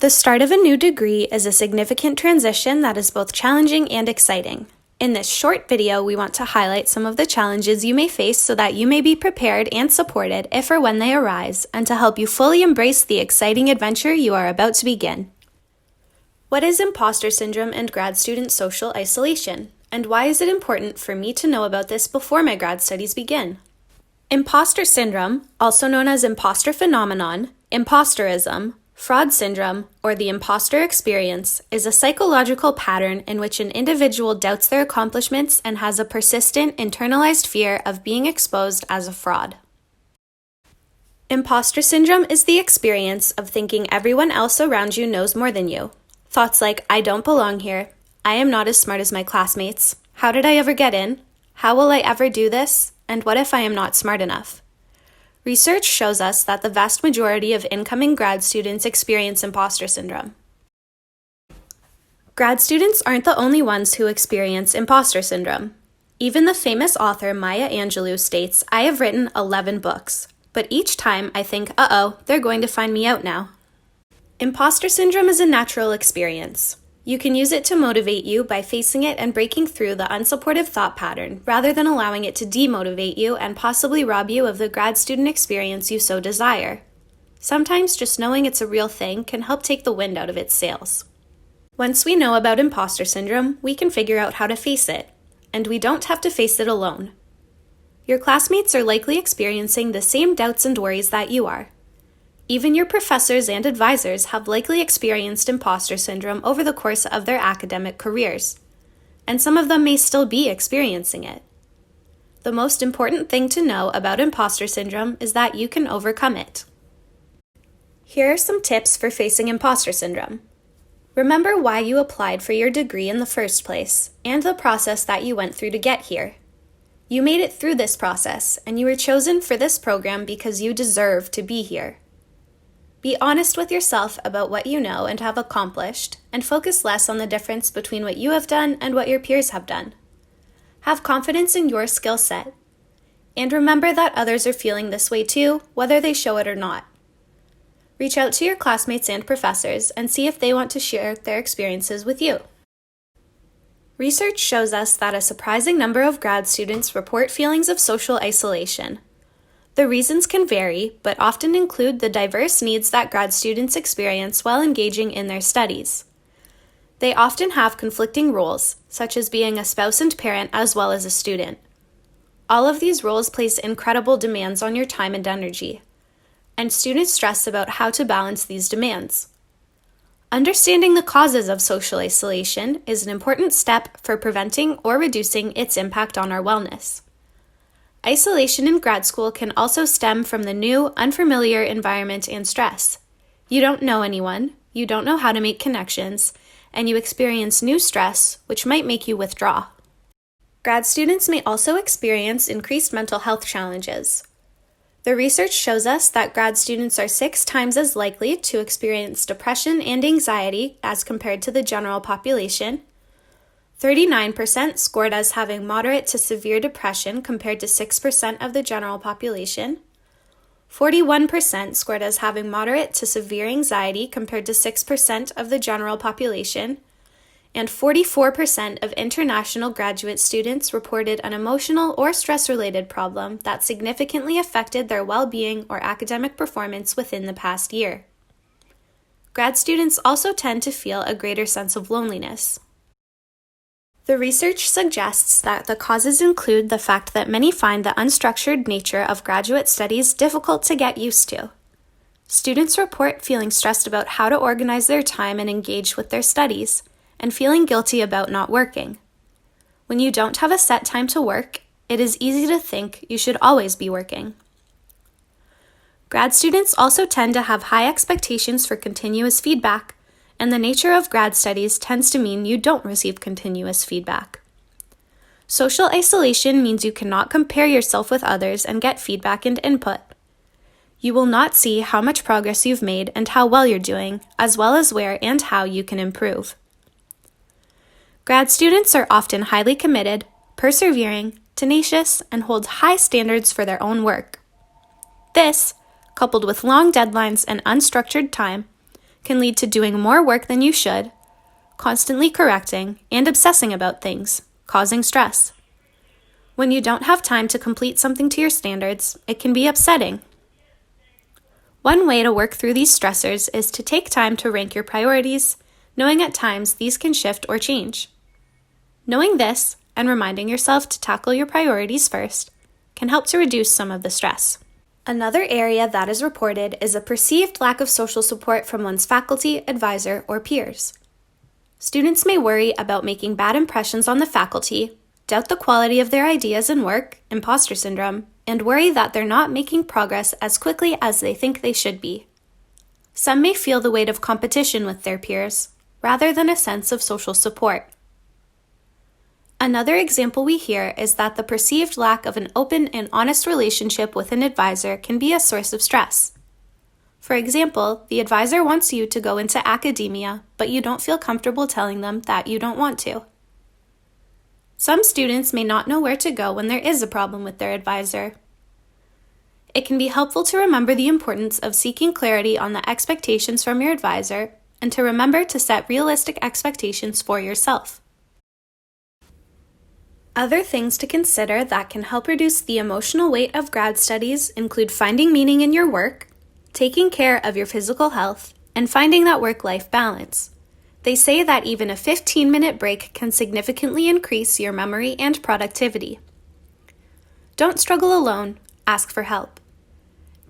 The start of a new degree is a significant transition that is both challenging and exciting. In this short video, we want to highlight some of the challenges you may face so that you may be prepared and supported if or when they arise, and to help you fully embrace the exciting adventure you are about to begin. What is imposter syndrome and grad student social isolation? And why is it important for me to know about this before my grad studies begin? Imposter syndrome, also known as imposter phenomenon, imposterism, fraud syndrome, or the imposter experience, is a psychological pattern in which an individual doubts their accomplishments and has a persistent, internalized fear of being exposed as a fraud. Imposter syndrome is the experience of thinking everyone else around you knows more than you. Thoughts like, I don't belong here, I am not as smart as my classmates, how did I ever get in, how will I ever do this, and what if I am not smart enough? Research shows us that the vast majority of incoming grad students experience imposter syndrome. Grad students aren't the only ones who experience imposter syndrome. Even the famous author Maya Angelou states, I have written 11 books, but each time I think, uh-oh, they're going to find me out now. Imposter syndrome is a natural experience. You can use it to motivate you by facing it and breaking through the unsupportive thought pattern, rather than allowing it to demotivate you and possibly rob you of the grad student experience you so desire. Sometimes just knowing it's a real thing can help take the wind out of its sails. Once we know about imposter syndrome, we can figure out how to face it, and we don't have to face it alone. Your classmates are likely experiencing the same doubts and worries that you are. Even your professors and advisors have likely experienced imposter syndrome over the course of their academic careers, and some of them may still be experiencing it. The most important thing to know about imposter syndrome is that you can overcome it. Here are some tips for facing imposter syndrome. Remember why you applied for your degree in the first place, and the process that you went through to get here. You made it through this process, and you were chosen for this program because you deserve to be here. Be honest with yourself about what you know and have accomplished, and focus less on the difference between what you have done and what your peers have done. Have confidence in your skill set. And remember that others are feeling this way too, whether they show it or not. Reach out to your classmates and professors and see if they want to share their experiences with you. Research shows us that a surprising number of grad students report feelings of social isolation. The reasons can vary, but often include the diverse needs that grad students experience while engaging in their studies. They often have conflicting roles, such as being a spouse and parent as well as a student. All of these roles place incredible demands on your time and energy, and students stress about how to balance these demands. Understanding the causes of social isolation is an important step for preventing or reducing its impact on our wellness. Isolation in grad school can also stem from the new, unfamiliar environment and stress. You don't know anyone, you don't know how to make connections, and you experience new stress, which might make you withdraw. Grad students may also experience increased mental health challenges. The research shows us that grad students are 6 times as likely to experience depression and anxiety as compared to the general population. 39% scored as having moderate to severe depression compared to 6% of the general population. 41% scored as having moderate to severe anxiety compared to 6% of the general population. And 44% of international graduate students reported an emotional or stress-related problem that significantly affected their well-being or academic performance within the past year. Grad students also tend to feel a greater sense of loneliness. The research suggests that the causes include the fact that many find the unstructured nature of graduate studies difficult to get used to. Students report feeling stressed about how to organize their time and engage with their studies, and feeling guilty about not working. When you don't have a set time to work, it is easy to think you should always be working. Grad students also tend to have high expectations for continuous feedback, and the nature of grad studies tends to mean you don't receive continuous feedback. Social isolation means you cannot compare yourself with others and get feedback and input. You will not see how much progress you've made and how well you're doing, as well as where and how you can improve. Grad students are often highly committed, persevering, tenacious, and hold high standards for their own work. This, coupled with long deadlines and unstructured time, can lead to doing more work than you should, constantly correcting, and obsessing about things, causing stress. When you don't have time to complete something to your standards, it can be upsetting. One way to work through these stressors is to take time to rank your priorities, knowing at times these can shift or change. Knowing this, and reminding yourself to tackle your priorities first, can help to reduce some of the stress. Another area that is reported is a perceived lack of social support from one's faculty, advisor, or peers. Students may worry about making bad impressions on the faculty, doubt the quality of their ideas and work, imposter syndrome, and worry that they're not making progress as quickly as they think they should be. Some may feel the weight of competition with their peers, rather than a sense of social support. Another example we hear is that the perceived lack of an open and honest relationship with an advisor can be a source of stress. For example, the advisor wants you to go into academia, but you don't feel comfortable telling them that you don't want to. Some students may not know where to go when there is a problem with their advisor. It can be helpful to remember the importance of seeking clarity on the expectations from your advisor and to remember to set realistic expectations for yourself. Other things to consider that can help reduce the emotional weight of grad studies include finding meaning in your work, taking care of your physical health, and finding that work-life balance. They say that even a 15-minute break can significantly increase your memory and productivity. Don't struggle alone, ask for help.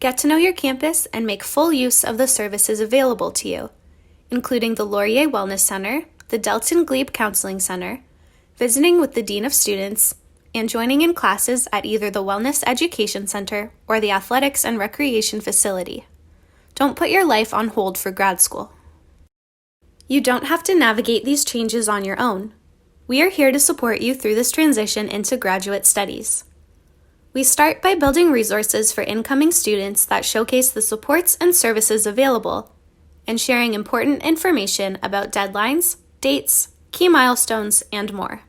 Get to know your campus and make full use of the services available to you, including the Laurier Wellness Center, the Delton Glebe Counseling Center, visiting with the Dean of Students, and joining in classes at either the Wellness Education Center or the Athletics and Recreation Facility. Don't put your life on hold for grad school. You don't have to navigate these changes on your own. We are here to support you through this transition into graduate studies. We start by building resources for incoming students that showcase the supports and services available, and sharing important information about deadlines, dates, key milestones, and more.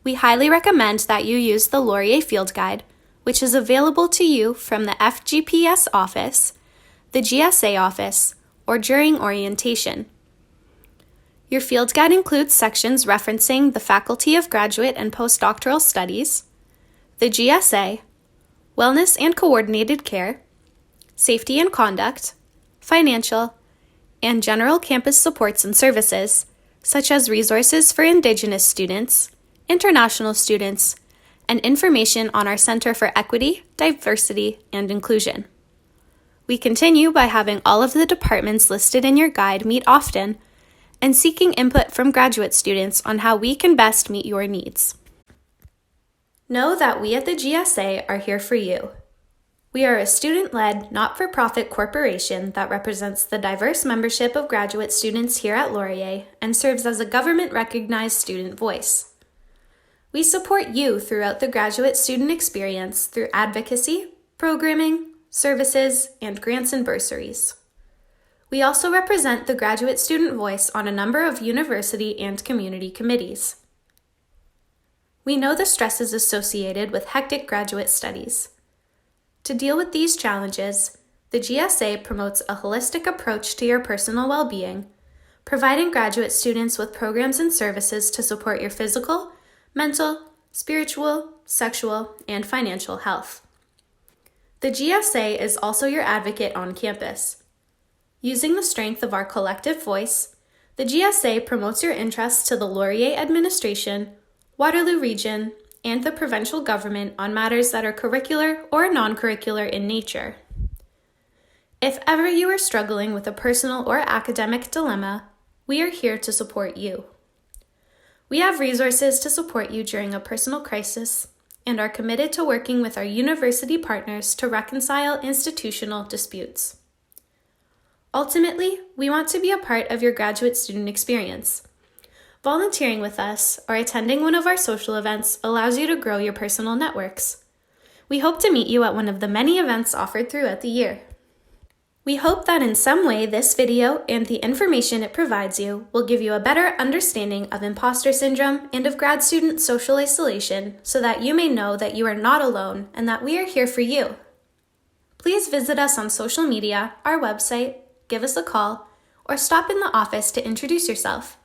We highly recommend that you use the Laurier Field Guide, which is available to you from the FGPS office, the GSA office, or during orientation. Your field guide includes sections referencing the Faculty of Graduate and Postdoctoral Studies, the GSA, Wellness and Coordinated Care, Safety and Conduct, Financial, and General Campus Supports and Services, such as resources for Indigenous students, international students, and information on our Center for Equity, Diversity, and Inclusion. We continue by having all of the departments listed in your guide meet often and seeking input from graduate students on how we can best meet your needs. Know that we at the GSA are here for you. We are a student-led, not-for-profit corporation that represents the diverse membership of graduate students here at Laurier and serves as a government-recognized student voice. We support you throughout the graduate student experience through advocacy, programming, services, and grants and bursaries. We also represent the graduate student voice on a number of university and community committees. We know the stresses associated with hectic graduate studies. To deal with these challenges, the GSA promotes a holistic approach to your personal well-being, providing graduate students with programs and services to support your physical, mental, spiritual, sexual, and financial health. The GSA is also your advocate on campus. Using the strength of our collective voice, the GSA promotes your interests to the Laurier administration, Waterloo Region, and the provincial government on matters that are curricular or non-curricular in nature. If ever you are struggling with a personal or academic dilemma, we are here to support you. We have resources to support you during a personal crisis and are committed to working with our university partners to reconcile institutional disputes. Ultimately, we want to be a part of your graduate student experience. Volunteering with us or attending one of our social events allows you to grow your personal networks. We hope to meet you at one of the many events offered throughout the year. We hope that in some way this video and the information it provides you will give you a better understanding of imposter syndrome and of grad student social isolation so that you may know that you are not alone and that we are here for you. Please visit us on social media, our website, give us a call, or stop in the office to introduce yourself.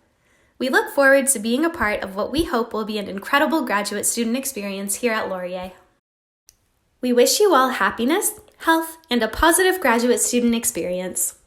We look forward to being a part of what we hope will be an incredible graduate student experience here at Laurier. We wish you all happiness, health, and a positive graduate student experience.